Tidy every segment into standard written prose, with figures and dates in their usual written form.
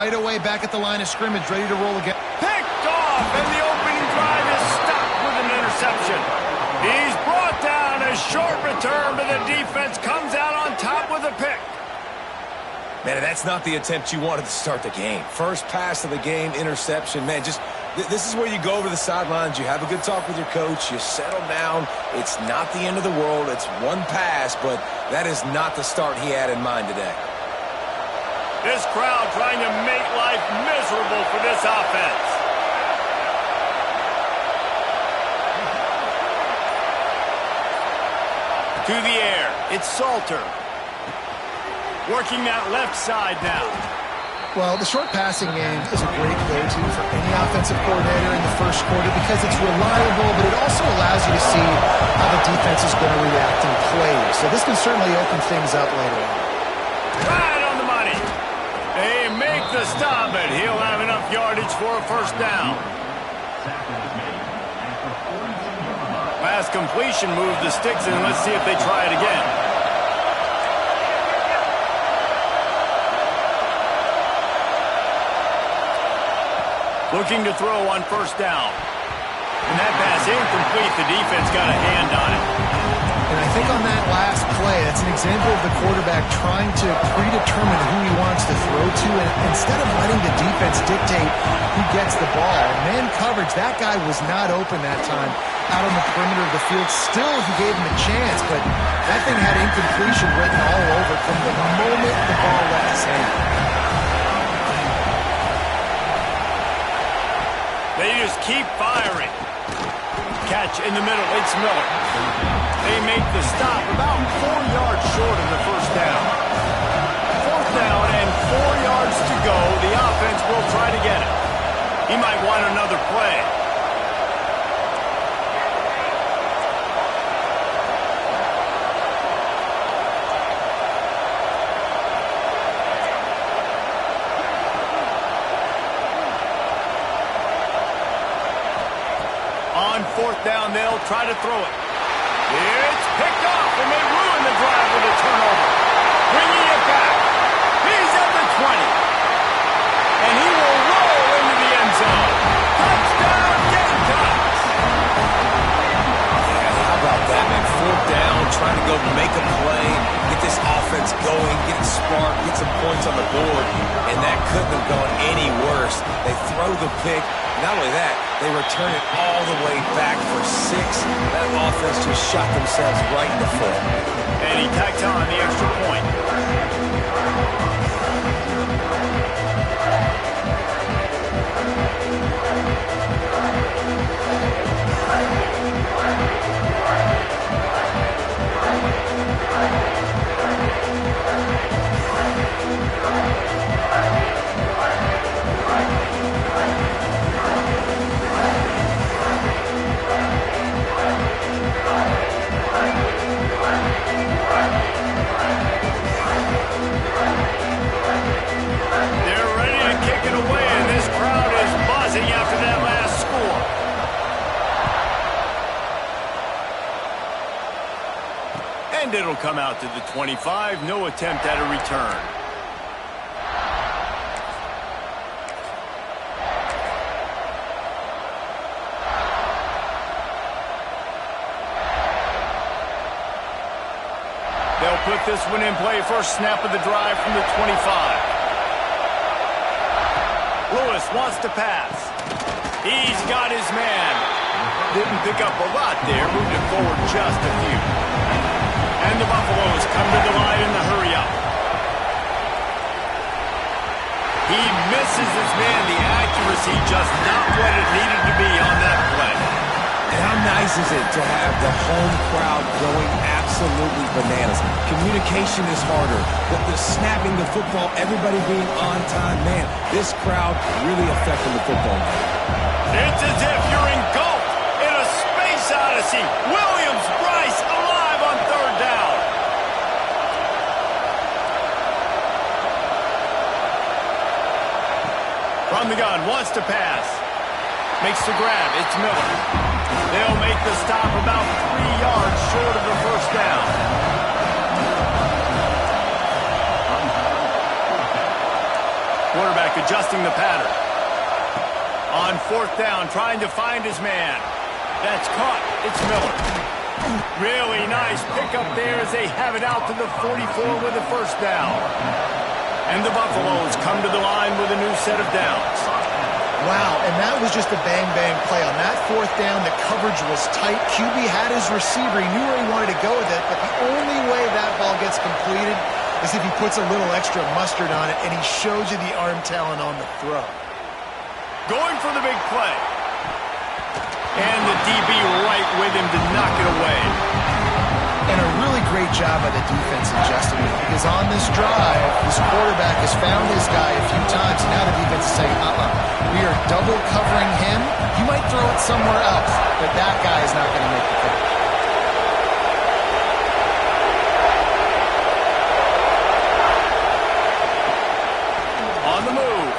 Right away, back at the line of scrimmage, ready to roll again. Picked off, and the opening drive is stopped with an interception. He's brought down. A short return, but the defense comes out on top with a pick. Man, that's not the attempt you wanted to start the game. First pass of the game, interception. Man, just this is where you go over the sidelines. You have a good talk with your coach. You settle down. It's not the end of the world. It's one pass, but that is not the start he had in mind today. This crowd trying to make life miserable for this offense. To the air, it's Salter. Working that left side now. Well, the short passing game is a great go-to for any offensive coordinator in the first quarter because it's reliable, but it also allows you to see how the defense is going to react in plays. So this can certainly open things up later on. Right on the money. They make the stop, but he'll have enough yardage for a first down. Last completion moved the sticks, and let's see if they try it again. Looking to throw on first down. And that pass incomplete. The defense got a hand on it. And I think on that last play, that's an example of the quarterback trying to predetermine who he wants to throw to, and instead of letting the defense dictate who gets the ball. Man coverage, that guy was not open that time out on the perimeter of the field. Still, he gave him a chance, but that thing had incompletion written all over from the moment the ball left his hand. They just keep firing. Catch in the middle, it's Miller. They make the stop about 4 yards short of the first down. Fourth down and 4 yards to go. The offense will try to get it. He might want another play. On fourth down, they'll try to throw it. It's picked off, and they ruin the drive with a turnover. Bringing it back. He's at the 20. And he will roll into the end zone. Touchdown, Gamecocks! Yeah, how about that, man? Fourth down, trying to go make a play, get this offense going, get it sparked, get some points on the board, and that couldn't have gone any worse. They throw the pick. Not only that, they return it all the way back for 6. That offense just shot themselves right in the foot. And he tacked on the extra point. They're ready to kick it away, and this crowd is buzzing after that last score. And it'll come out to the 25. No attempt at a return. They'll put this one in play. First snap of the drive from the 25. Lewis wants to pass. He's got his man. Didn't pick up a lot there. Moved it forward just a few. And the Buffaloes come to the line in the hurry-up. He misses his man. The accuracy just not what it needed to be on that play. And how nice is it to have the home crowd going absolutely bananas? Communication is harder. The snapping the football, everybody being on time. Man, this crowd really affecting the football game. It's as if you're engulfed in a space odyssey. Williams, Bryce, alive on third down. From the gun, wants to pass. Makes the grab. It's Miller. They'll make the stop about 3 yards short of the first down. quarterback adjusting the pattern. On fourth down, trying to find his man. That's caught. It's Miller. Really nice pickup there as they have it out to the 44 with the first down. And the Buffaloes come to the line with a new set of downs. Wow, and that was just a bang-bang play. On that fourth down, the coverage was tight. QB had his receiver. He knew where he wanted to go with it, but the only way that ball gets completed is if he puts a little extra mustard on it, and he shows you the arm talent on the throw. Going for the big play. And the DB right with him to knock it away. And a really great job by the defense adjusting it, because on this drive, this quarterback has found his guy a few times, and now the defense is saying, we are double covering him. You might throw it somewhere else, but that guy is not going to make the catch. On the move.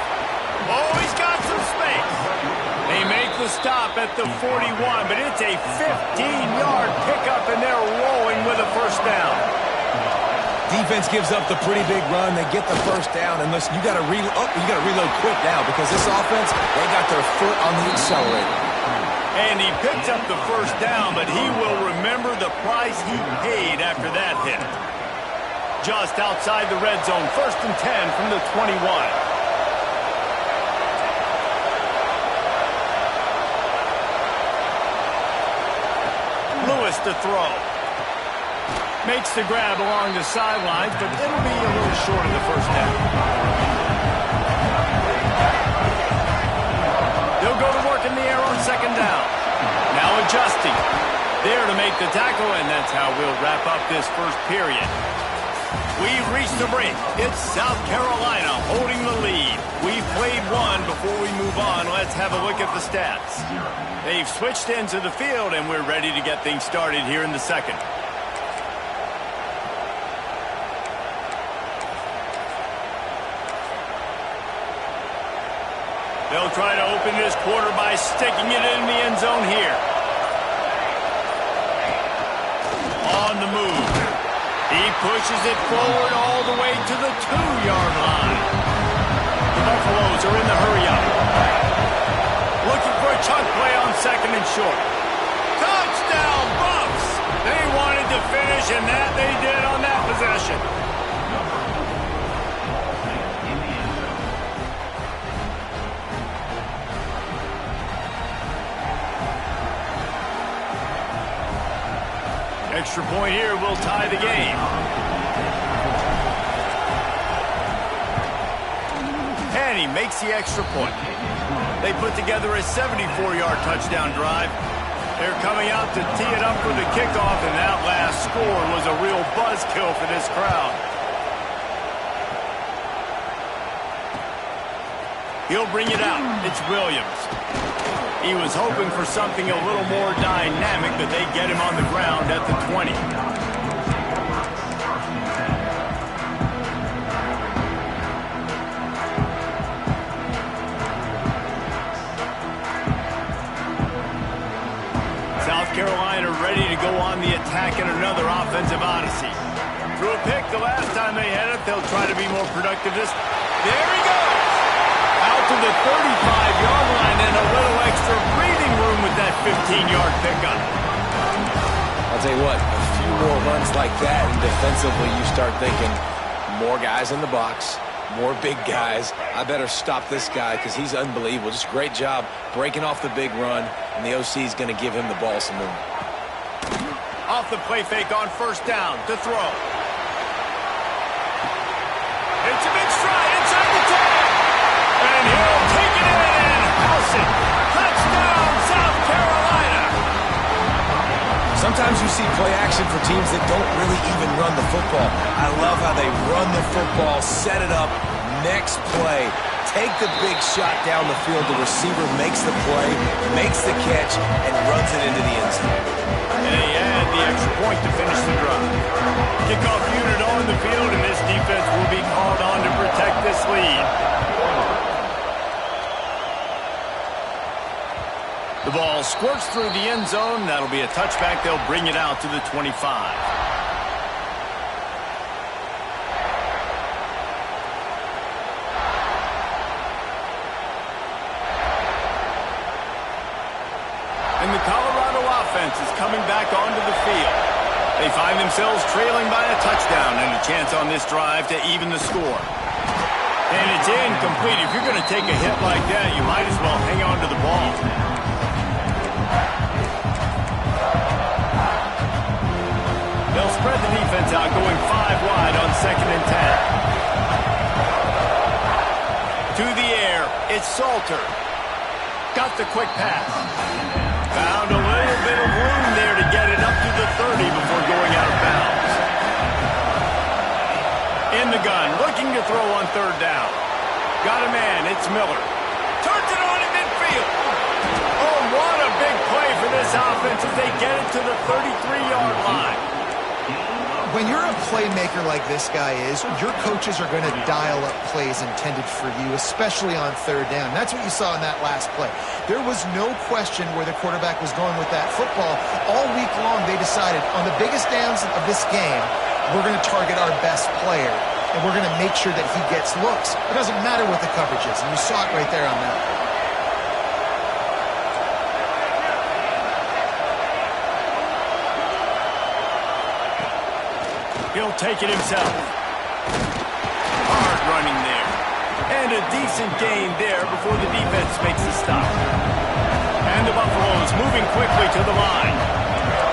Oh, he's got some space. They make the stop at the 41, but it's a 15-yard pickup, and they're rolling with a first down. Defense gives up the pretty big run. They get the first down, and listen, you got to reload quick now because this offense, they got their foot on the accelerator. And he picks up the first down, but he will remember the price he paid after that hit. Just outside the red zone, 1st and 10 from the 21. Lewis to throw. Makes the grab along the sidelines, but it'll be a little short of the first down. They'll go to work in the air on 2nd down. Now adjusting. There to make the tackle, and that's how we'll wrap up this first period. We've reached the break. It's South Carolina holding the lead. We've played one. Before we move on, let's have a look at the stats. They've switched into the field, and we're ready to get things started here in the second. They'll try to open this quarter by sticking it in the end zone here. On the move. He pushes it forward all the way to the 2-yard line. The Buffaloes are in the hurry-up. Looking for a chunk play on 2nd and short. Touchdown, Buffs! They wanted to finish, and that they did on that possession. Extra point here will tie the game. And he makes the extra point. They put together a 74-yard touchdown drive. They're coming out to tee it up for the kickoff, and that last score was a real buzzkill for this crowd. He'll bring it out. It's Williams. He was hoping for something a little more dynamic, but they get him on the ground at the 20. South Carolina ready to go on the attack in another offensive odyssey. Threw a pick the last time they had it. They'll try to be more productive. There he goes! Out to the 35-yard line, and a little extra breathing room with that 15-yard pickup. I'll tell you what, a few more runs like that, and defensively you start thinking, more guys in the box, more big guys. I better stop this guy because he's unbelievable. Just a great job breaking off the big run, and the OC is going to give him the ball some more. Off the play fake on 1st down to throw. It's a big stride inside the 10. And he'll take it in and house it. Touchdown, South Carolina. Sometimes you see play action for teams that don't really even run the football. I love how they run the football, set it up, next play, take the big shot down the field. The receiver makes the play, makes the catch, and runs it into the end zone. And they add the extra point to finish the drive. Kickoff unit on the field, and this defense will be called on to protect this lead. The ball squirts through the end zone. That'll be a touchback. They'll bring it out to the 25. And the Colorado offense is coming back onto the field. They find themselves trailing by a touchdown and a chance on this drive to even the score. And it's incomplete. If you're going to take a hit like that, you might as well hang on to the ball. They'll spread the defense out, going 5 wide on 2nd and 10. To the air, it's Salter. Got the quick pass. Found a little bit of room there to get it up to the 30 before going out of bounds. In the gun, looking to throw on 3rd down. Got a man, it's Miller. Turns it on in midfield. Oh, what a big play for this offense as they get it to the 33-yard line. When you're a playmaker like this guy is, your coaches are going to dial up plays intended for you, especially on 3rd down. That's what you saw in that last play. There was no question where the quarterback was going with that football. All week long, they decided on the biggest downs of this game, we're going to target our best player, and we're going to make sure that he gets looks. It doesn't matter what the coverage is, and you saw it right there on that. He'll take it himself. Hard running there. And a decent gain there before the defense makes the stop. And the Buffaloes moving quickly to the line.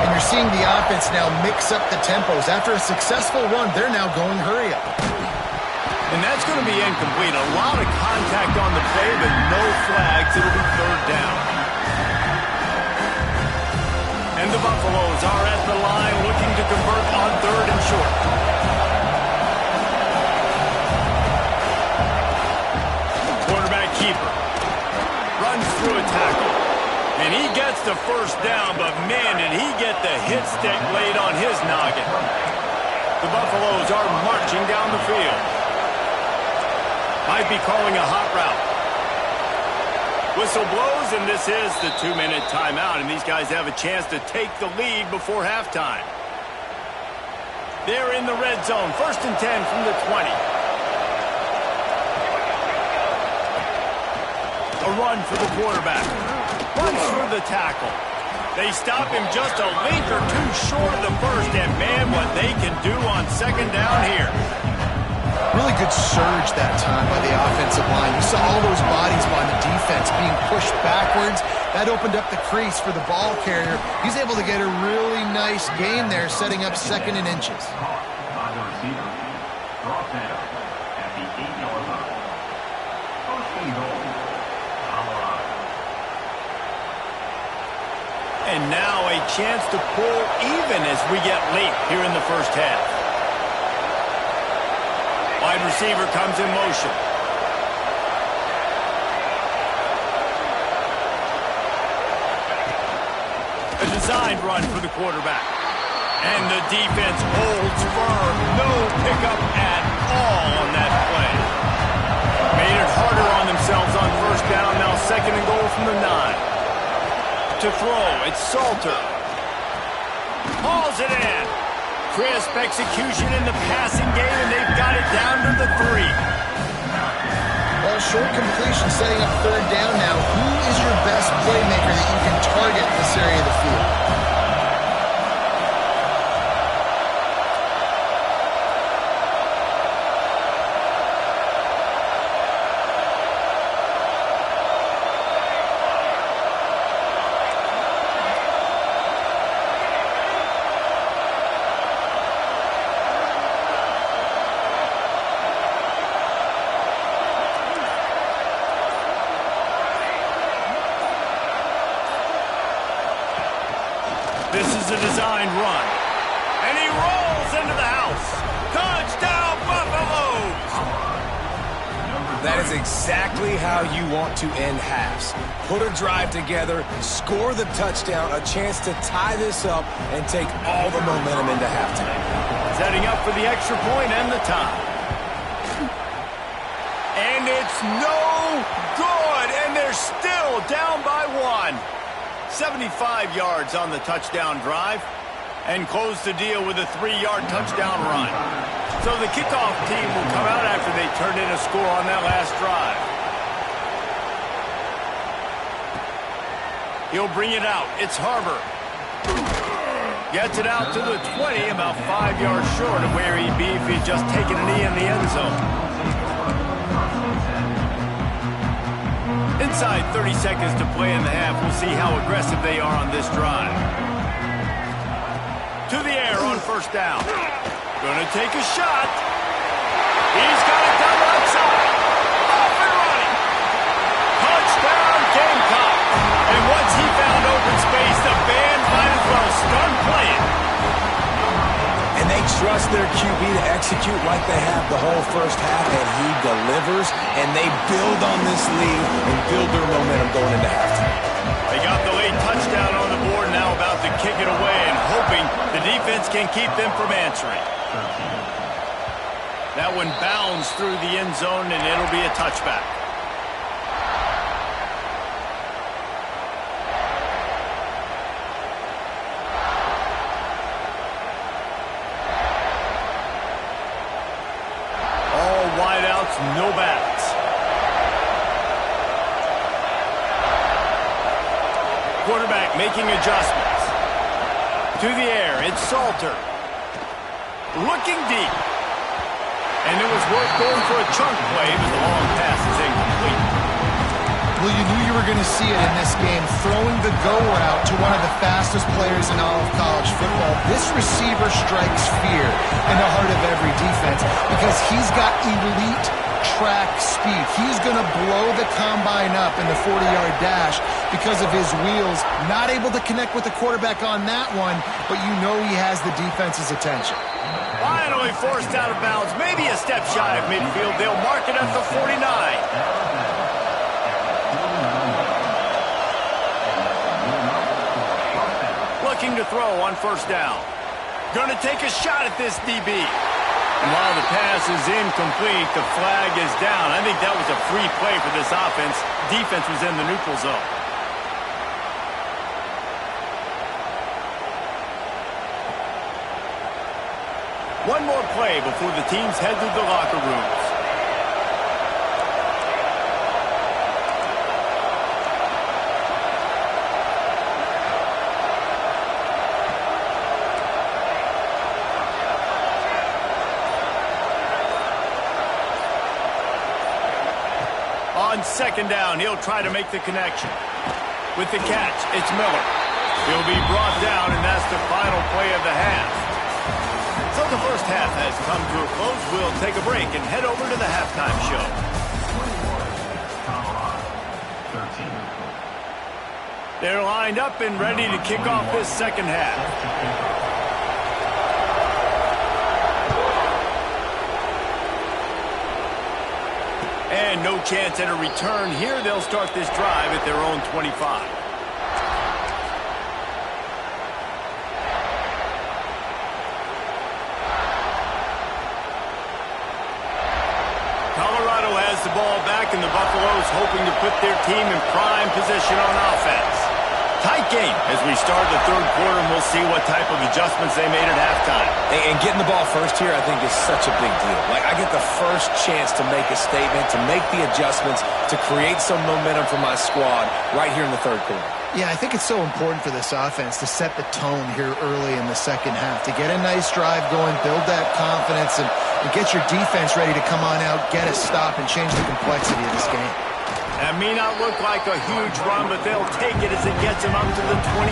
And you're seeing the offense now mix up the tempos. After a successful run, they're now going hurry up. And that's going to be incomplete. A lot of contact on the play, but no flags. It'll be 3rd down. And the Buffaloes are at the line looking to convert on 3rd and short. Quarterback keeper runs through a tackle. And he gets the 1st down, but man, did he get the hit stick laid on his noggin. The Buffaloes are marching down the field. Might be calling a hot route. Whistle blows, and this is the 2-minute timeout, and these guys have a chance to take the lead before halftime. They're in the red zone, 1st and 10 from the 20. A run for the quarterback. Runs through the tackle. They stop him just a length or 2 short of the 1st, and man, what they can do on 2nd down here. Really good surge that time by the offensive line. You saw all those bodies by the defense being pushed backwards. That opened up the crease for the ball carrier. He's able to get a really nice gain there, setting up 2nd and inches. And now a chance to pull even as we get late here in the 1st half. Wide receiver comes in motion. A designed run for the quarterback. And the defense holds firm. No pickup at all on that play. Made it harder on themselves on 1st down. Now 2nd and goal from the 9. To throw, it's Salter. Hauls it in. Crisp execution in the passing game, and they've got it down to the 3. Well, short completion setting up 3rd down now. Who is your best playmaker that you can target in this area of the field? This is a designed run. And he rolls into the house. Touchdown, Buffaloes! That is exactly how you want to end halves. Put a drive together, score the touchdown, a chance to tie this up, and take all the momentum into halftime. Setting up for the extra point and the tie. And it's no good, and they're still down by 1. 75 yards on the touchdown drive, and close the deal with a 3-yard touchdown run. So the kickoff team will come out after they turned in a score on that last drive. He'll bring it out. It's Harbor. Gets it out to the 20, about 5 yards short of where he'd be if he'd just taken a knee in the end zone. Inside 30 seconds to play in the half. We'll see how aggressive they are on this drive. To the air on first down. Gonna take a shot. He's got it down the outside. Off and running. Touchdown, Gamecock. And once he found open space, the band might as well start playing. And they trust their QB to execute like they have the whole first half, and he delivers, and they build on this lead and build their momentum going into halftime. They got the late touchdown on the board, now about to kick it away and hoping the defense can keep them from answering. That one bounds through the end zone, and it'll be a touchback. All wideouts, no backs. Quarterback making adjustments. To the air, it's Salter. Looking deep. And it was worth going for a chunk play, but the long pass is incomplete. Well, you knew you were going to see it in this game, throwing the go route to one of the fastest players in all of college football. This receiver strikes fear in the heart of every defense because he's got elite track speed. He's going to blow the combine up in the 40-yard dash because of his wheels. Not able to connect with the quarterback on that one, but you know he has the defense's attention. Finally forced out of bounds, maybe a step shy of midfield. They'll mark it at the 49. Looking to throw on first down. Gonna take a shot at this DB. And while the pass is incomplete, the flag is down. I think that was a free play for this offense. Defense was in the neutral zone. One more play before the teams head to the locker rooms. On second down, he'll try to make the connection. With the catch, it's Miller. He'll be brought down, and that's the final play of the half. So the first half has come to a close. We'll take a break and head over to the halftime show. They're lined up and ready to kick off this second half. And no chance at a return here. They'll start this drive at their own 25. Colorado has the ball back, and the Buffaloes hoping to put their team in prime position on offense. Tight game as we start the third quarter, and we'll see what type of adjustments they made at halftime. And getting the ball first here, I think, is such a big deal. Like, I get the first chance to make a statement, to make the adjustments, to create some momentum for my squad right here in the third quarter. Yeah, I think it's so important for this offense to set the tone here early in the second half, to get a nice drive going, build that confidence, and get your defense ready to come on out, get a stop, and change the complexity of this game. That may not look like a huge run, but they'll take it as it gets them up to the 24.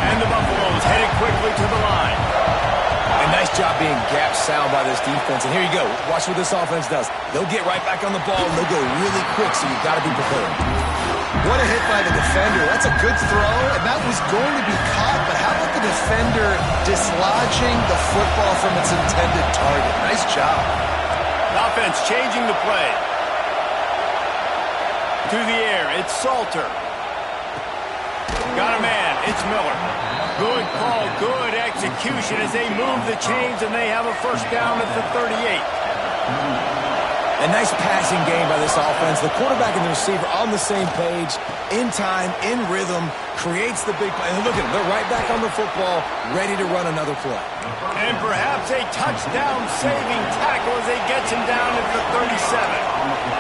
And the Buffaloes headed quickly to the line. A nice job being gap sound by this defense. And here you go. Watch what this offense does. They'll get right back on the ball, and they'll go really quick, so you've got to be prepared. What a hit by the defender. That's a good throw, and that was going to be caught, but how about the defender dislodging the football from its intended target? Nice job. Offense changing the play. To the air, it's Salter. Got a man, it's Miller. Good call, good execution as they move the chains, and they have a first down at the 38. A nice passing game by this offense. The quarterback and the receiver on the same page, in time, in rhythm, creates the big play. And look at them, they're right back on the football, ready to run another play. And perhaps a touchdown-saving tackle as they get him down at the 37.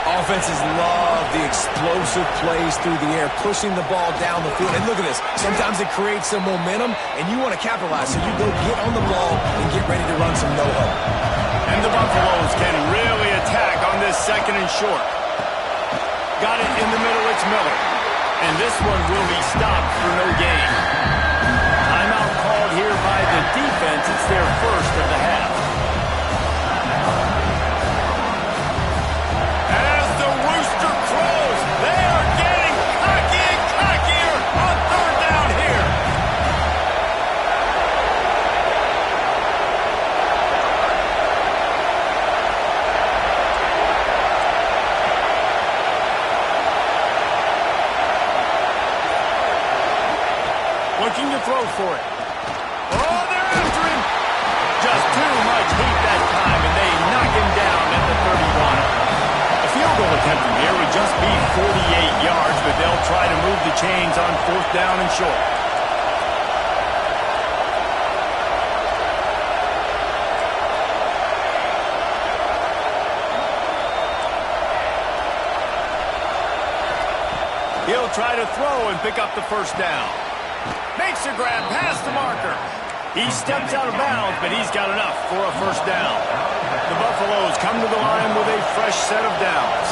Offenses love the explosive plays through the air, pushing the ball down the field. And look at this. Sometimes it creates some momentum, and you want to capitalize. So you go get on the ball and get ready to run some no-huddle. And the Buffaloes can really attack on this 2nd and short. Got it in the middle. It's Miller. And this one will be stopped for no gain. Timeout called here by the defense. It's their first of the half. As the rooster crows, they are getting cocky and cockier on 3rd down here. Looking to throw for it. Oh, they're after him. Just too much heat that time, and they knock him down at the 31. A field goal attempt from here would just be 48 yards, but they'll try to move the chains on 4th down and short. He'll try to throw and pick up the 1st down. Makes a grab past the marker. He steps out of bounds, but he's got enough for a 1st down. The Buffaloes come to the line with a fresh set of downs.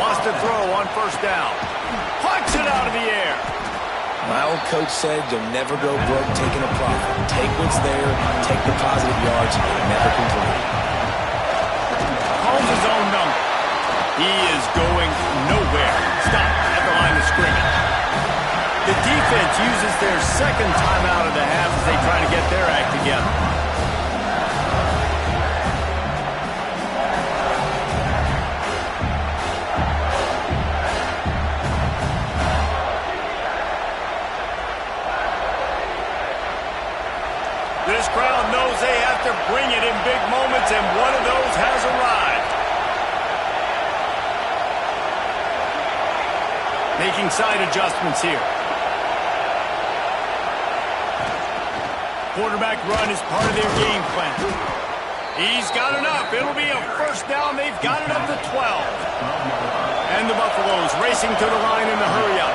Wants to throw on 1st down. Plucks it out of the air. My old coach said you'll never go broke taking a profit. Take what's there, take the positive yards, and never complain. Calls his own number. He is going nowhere. Stop at the line of scrimmage. The defense uses their 2nd timeout of the half as they try to get their act together. This crowd knows they have to bring it in big moments, and one of those has arrived. Making side adjustments here. Quarterback run is part of their game plan. He's got enough. It'll be a 1st down. They've got it up to 12. And the Buffaloes racing to the line in the hurry-up.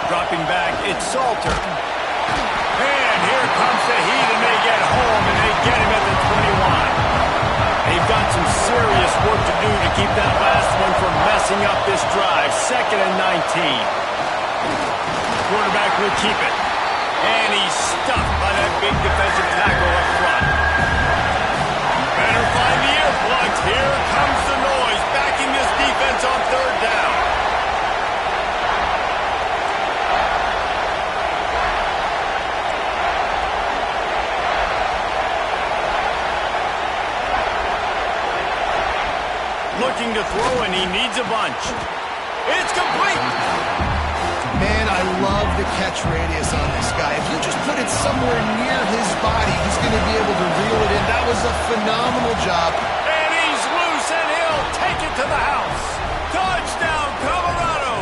Dropping back, it's Salter. And here comes the heat, and they get home, and they get him at the 21. They've got some serious work to do to keep that last one from messing up this drive. 2nd and 19. Quarterback will keep it. And he's stuffed by that big defensive tackle up front. Better find the earplugs. Here comes the noise, backing this defense on 3rd down. Looking to throw, and he needs a bunch. It's complete. Man, I love the catch radius on this guy. If you just put it somewhere near his body, he's going to be able to reel it in. That was a phenomenal job. And he's loose, and he'll take it to the house. Touchdown, Colorado.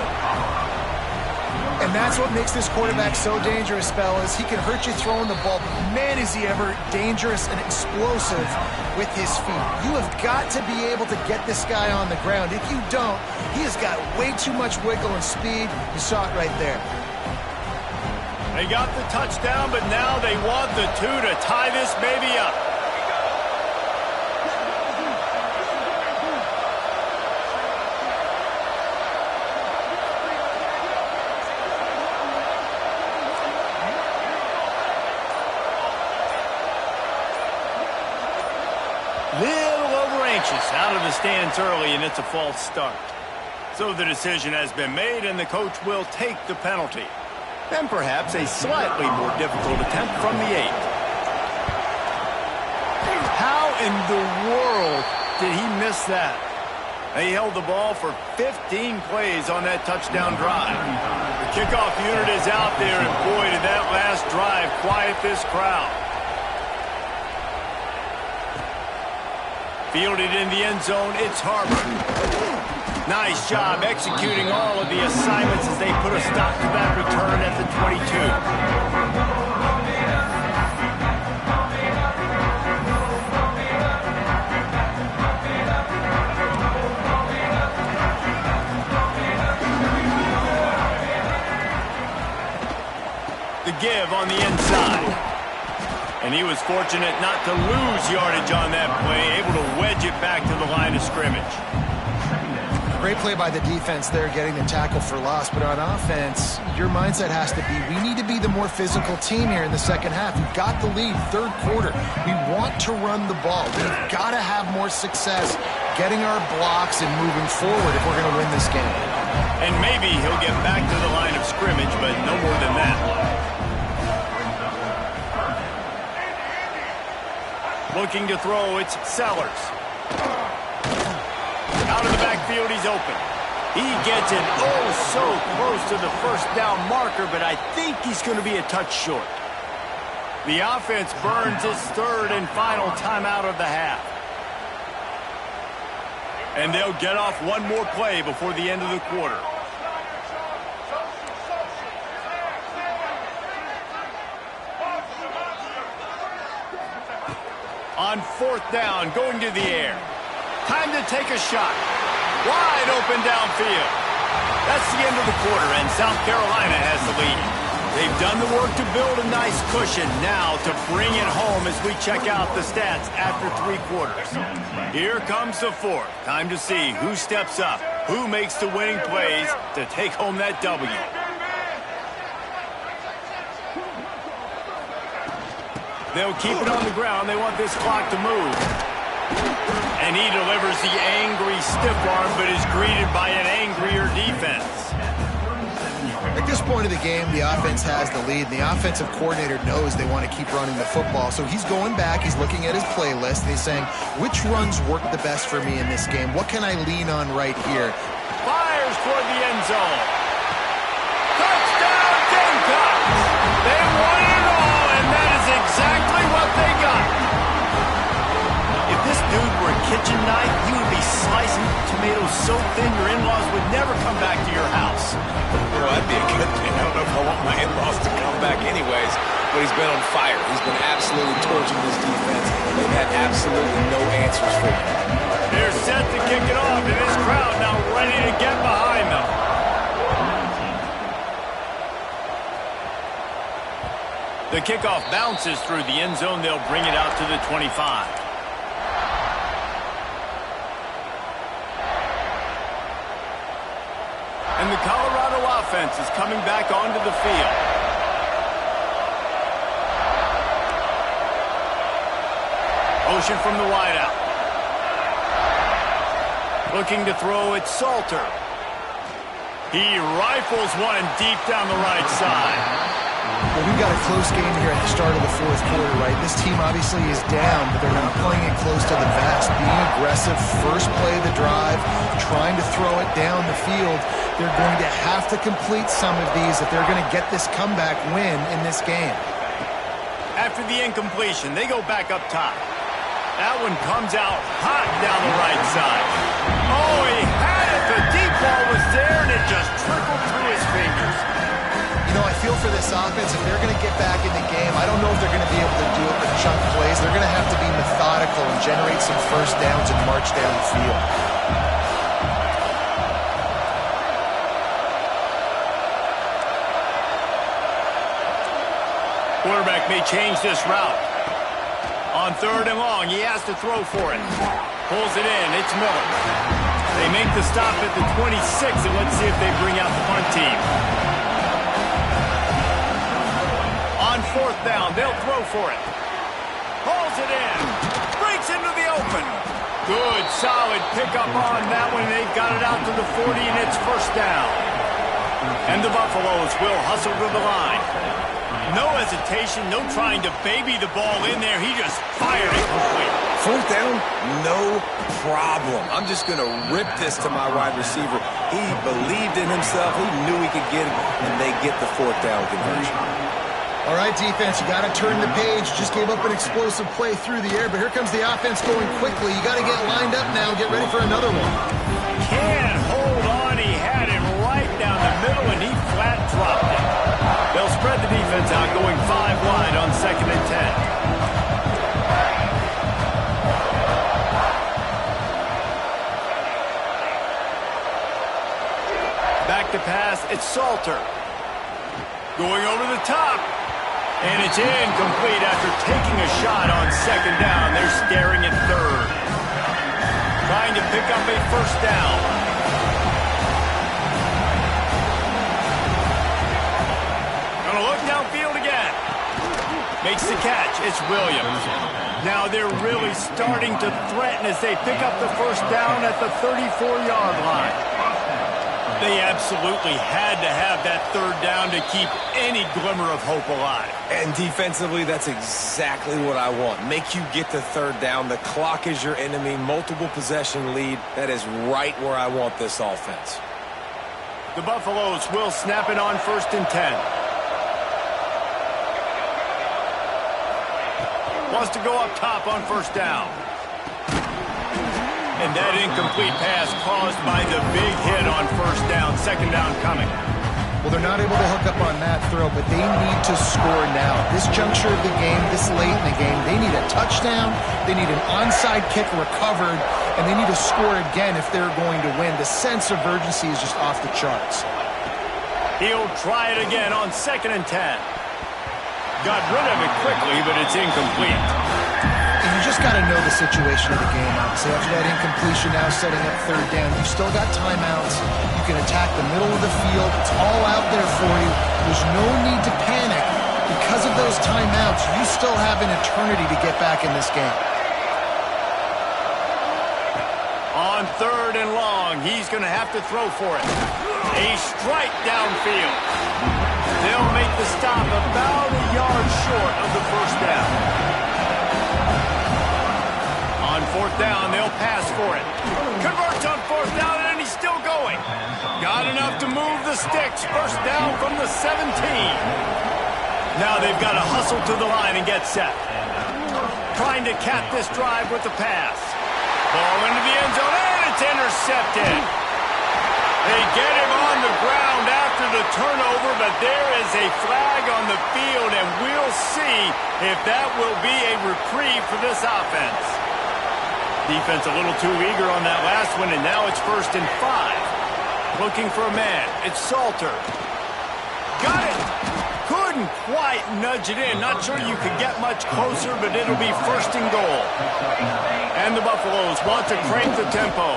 And that's what makes this quarterback so dangerous, fellas. He can hurt you throwing the ball, but man, is he ever dangerous and explosive with his feet. You have got to be able to get this guy on the ground. If you don't, he has got way too much wiggle and speed. You saw it right there. They got the touchdown, but now they want the 2 to tie this baby up. Little over anxious out of the stands early, and it's a false start. So the decision has been made, and the coach will take the penalty. Then perhaps a slightly more difficult attempt from the 8. How in the world did he miss that? They held the ball for 15 plays on that touchdown drive. The kickoff unit is out there, and boy, did that last drive quiet this crowd. Fielded in the end zone, it's Harbor. Nice job executing all of the assignments as they put a stop to that return at the 22. give on the inside. And he was fortunate not to lose yardage on that play, able to wedge it back to the line of scrimmage. Great play by the defense there, getting the tackle for loss. But on offense, your mindset has to be, we need to be the more physical team here in the second half. We've got the lead, third quarter. We want to run the ball. We've got to have more success getting our blocks and moving forward if we're going to win this game. And maybe he'll get back to the line of scrimmage, but no more than that. Looking to throw, it's Sellers. Out of the backfield, he's open. He gets it oh so close to the first down marker, but I think he's going to be a touch short. The offense burns its third and final timeout of the half. And they'll get off one more play before the end of the quarter. On fourth down, going to the air. Time to take a shot. Wide open downfield. That's the end of the quarter, and South Carolina has the lead. They've done the work to build a nice cushion. Now to bring it home as we check out the stats after 3 quarters. Here comes the fourth. Time to see who steps up, who makes the winning plays to take home that W. They'll keep it on the ground. They want this clock to move. And he delivers the angry stiff arm, but is greeted by an angrier defense. At this point of the game, the offense has the lead, and the offensive coordinator knows they want to keep running the football. So he's going back, he's looking at his playlist, and he's saying, which runs work the best for me in this game? What can I lean on right here? Fires toward the end zone. Touchdown, Gamecocks! They won it all, and that is exactly what they got. If this dude were a kitchen knife, you would be slicing tomatoes so thin your in-laws would never come back to your house. Well, that'd be a good thing. I don't know if I want my in-laws to come back anyways, but he's been on fire. He's been absolutely torching this defense. They've had absolutely no answers for him. They're set to kick it off, and this crowd now ready to get behind them. The kickoff bounces through the end zone. They'll bring it out to the 25. And the Colorado offense is coming back onto the field. Motion from the wideout. Looking to throw, it's Salter. He rifles one deep down the right side. Well, we've got a close game here at the start of the fourth quarter, right? This team obviously is down, but they're not playing it close to the vest. Being aggressive, first play of the drive, trying to throw it down the field. They're going to have to complete some of these if they're going to get this comeback win in this game. After the incompletion, they go back up top. That one comes out hot down the right side. Oh, he had it. The deep ball was there, and it just trickled through his fingers. You know, I feel for this offense, if they're going to get back in the game, I don't know if they're going to be able to do it with chunk plays. They're going to have to be methodical and generate some first downs and march down the field. Quarterback may change this route. On third and long, he has to throw for it. Pulls it in. It's Miller. They make the stop at the 26, and let's see if they bring out the punt team. On fourth down, they'll throw for it. Pulls it in. Breaks into the open. Good, solid pickup on that one. They've got it out to the 40, and it's first down. And the Buffaloes will hustle to the line. No hesitation, no trying to baby the ball in there. He just fired it complete. Fourth down, no problem. I'm just going to rip this to my wide receiver. He believed in himself. He knew he could get it, and they get the fourth down conversion. All right, defense, you got to turn the page. Just gave up an explosive play through the air, but here comes the offense going quickly. You got to get lined up now. Get ready for another one. Can't hold on. He had it right down the middle, and he flat dropped it. They'll spread the defense out, going 5 wide on 2nd and 10. Back to pass, it's Salter. Going over the top. And it's incomplete after taking a shot on second down. They're staring at third. Trying to pick up a first down. Gonna look downfield again. Makes the catch. It's Williams. Now they're really starting to threaten as they pick up the first down at the 34-yard line. They absolutely had to have that third down to keep any glimmer of hope alive. And defensively, that's exactly what I want. Make you get the third down. The clock is your enemy. Multiple possession lead. That is right where I want this offense. The Buffaloes will snap it on 1st and 10. Wants to go up top on first down. And that incomplete pass caused by the big hit on first down. Second down coming. Well, they're not able to hook up on that throw, but they need to score now. This juncture of the game, this late in the game, they need a touchdown, they need an onside kick recovered, and they need to score again if they're going to win. The sense of urgency is just off the charts. He'll try it again on 2nd and 10. Got rid of it quickly, but it's incomplete. And you just got to know the situation of the game, obviously. After that incompletion, now setting up third down. You've still got timeouts. You can attack the middle of the field. It's all out there for you. There's no need to panic. Because of those timeouts, you still have an eternity to get back in this game. On 3rd and long, he's going to have to throw for it. A strike downfield. They'll make the stop about a yard short of the first down. On 4th down, they'll pass for it. Converts on 4th down, and he's still going. Got enough to move the sticks. First down from the 17. Now they've got to hustle to the line and get set. Trying to cap this drive with the pass. Ball into the end zone, and it's intercepted. They get him on the ground after the turnover, but there is a flag on the field, and we'll see if that will be a reprieve for this offense. Defense a little too eager on that last one, and now it's 1st and 5. Looking for a man. It's Salter. Got it. Couldn't quite nudge it in. Not sure you could get much closer, but it'll be 1st and goal. And the Buffaloes want to crank the tempo.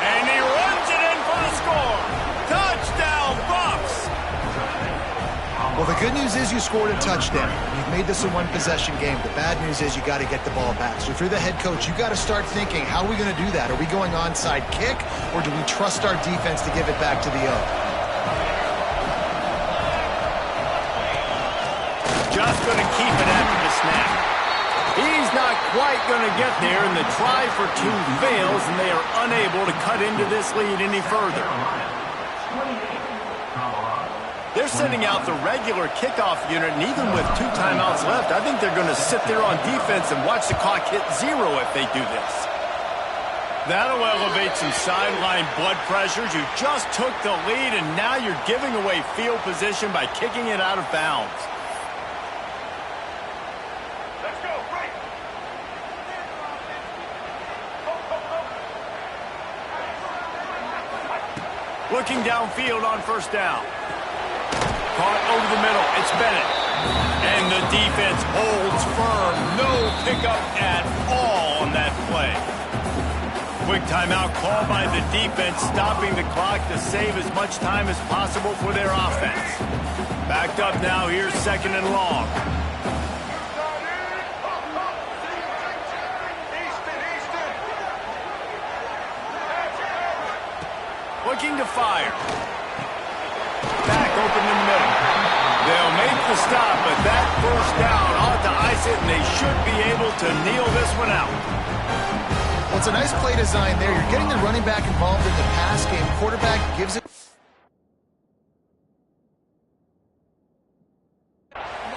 And he runs it in for the score. Touchdown, Bucs! Well, the good news is you scored a touchdown. You've made this a one-possession game. The bad news is you got to get the ball back. So if you're the head coach, you got to start thinking, how are we going to do that? Are we going onside kick, or do we trust our defense to give it back to the O? Just going to keep it after the snap. He's not quite going to get there, and the try for 2 fails, and they are unable to cut into this lead any further. They're sending out the regular kickoff unit, and even with 2 timeouts left, I think they're going to sit there on defense and watch the clock hit 0 if they do this. That'll elevate some sideline blood pressures. You just took the lead, and now you're giving away field position by kicking it out of bounds. Looking downfield on first down. Caught over the middle. It's Bennett. And the defense holds firm. No pickup at all on that play. Quick timeout called by the defense, stopping the clock to save as much time as possible for their offense. Backed up now. Here's 2nd and long. Looking to fire. Back open in the middle. They'll make the stop, but that first down ought to ice it, and they should be able to kneel this one out. Well, it's a nice play design there. You're getting the running back involved in the pass game. Quarterback gives it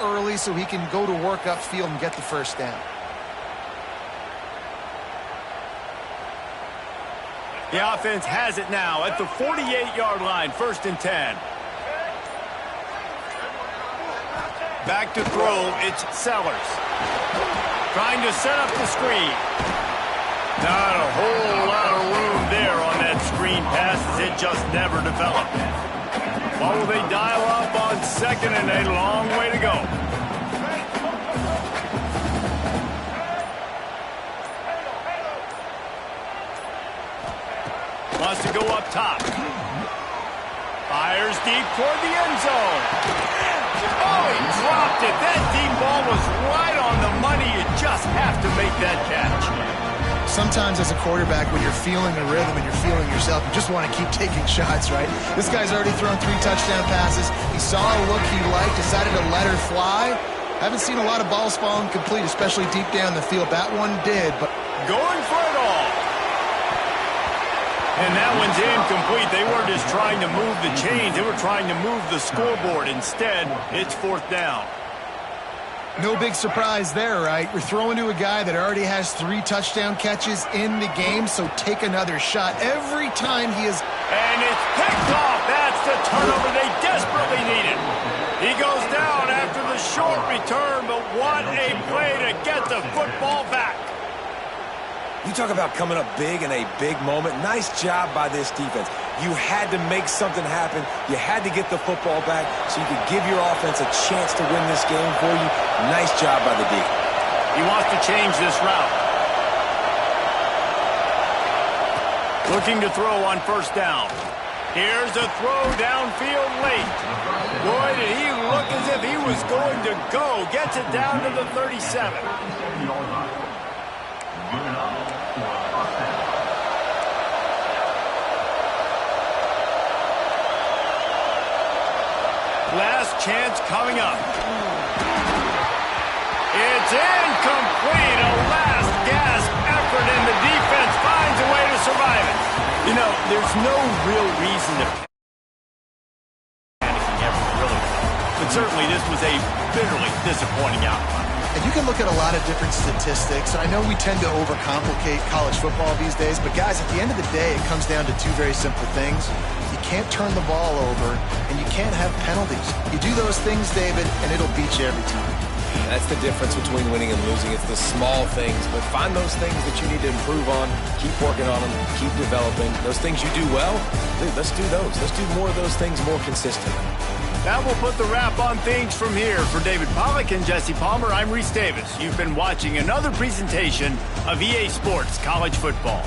early so he can go to work upfield and get the first down. The offense has it now at the 48-yard line, 1st and 10. Back to throw, it's Sellers. Trying to set up the screen. Not a whole lot of room there on that screen pass as it just never developed. What will they dial up on 2nd and a long way to go? Wants to go up top. Fires deep toward the end zone. Oh, he dropped it. That deep ball was right on the money. You just have to make that catch. Sometimes as a quarterback, when you're feeling the rhythm and you're feeling yourself, you just want to keep taking shots, right? This guy's already thrown 3 touchdown passes. He saw a look he liked, decided to let her fly. Haven't seen a lot of balls fall incomplete, especially deep down the field. That one did, but going for it all. And that one's incomplete. They weren't just trying to move the chains. They were trying to move the scoreboard. Instead, it's 4th down. No big surprise there, right? You're throwing to a guy that already has 3 touchdown catches in the game, so take another shot every time he is. And it's picked off. That's the turnover they desperately needed. He goes down after the short return, but what a play to get the football back. You talk about coming up big in a big moment. Nice job by this defense. You had to make something happen. You had to get the football back so you could give your offense a chance to win this game for you. Nice job by the D. He wants to change this route. Looking to throw on 1st down. Here's a throw downfield late. Boy, did he look as if he was going to go. Gets it down to the 37. Last chance coming up. It's incomplete. A last gasp effort, and the defense finds a way to survive it. You know, there's no real reason to panicking ever, really. But certainly this was a bitterly disappointing outcome. And you can look at a lot of different statistics. I know we tend to overcomplicate college football these days, but guys, at the end of the day, it comes down to 2 very simple things. You can't turn the ball over, and you can't have penalties. You do those things, David, and it'll beat you every time. That's the difference between winning and losing. It's the small things, but find those things that you need to improve on. Keep working on them. Keep developing. Those things you do well, dude, let's do those. Let's do more of those things more consistently. That will put the wrap on things from here. For David Pollack and Jesse Palmer, I'm Reese Davis. You've been watching another presentation of EA Sports College Football.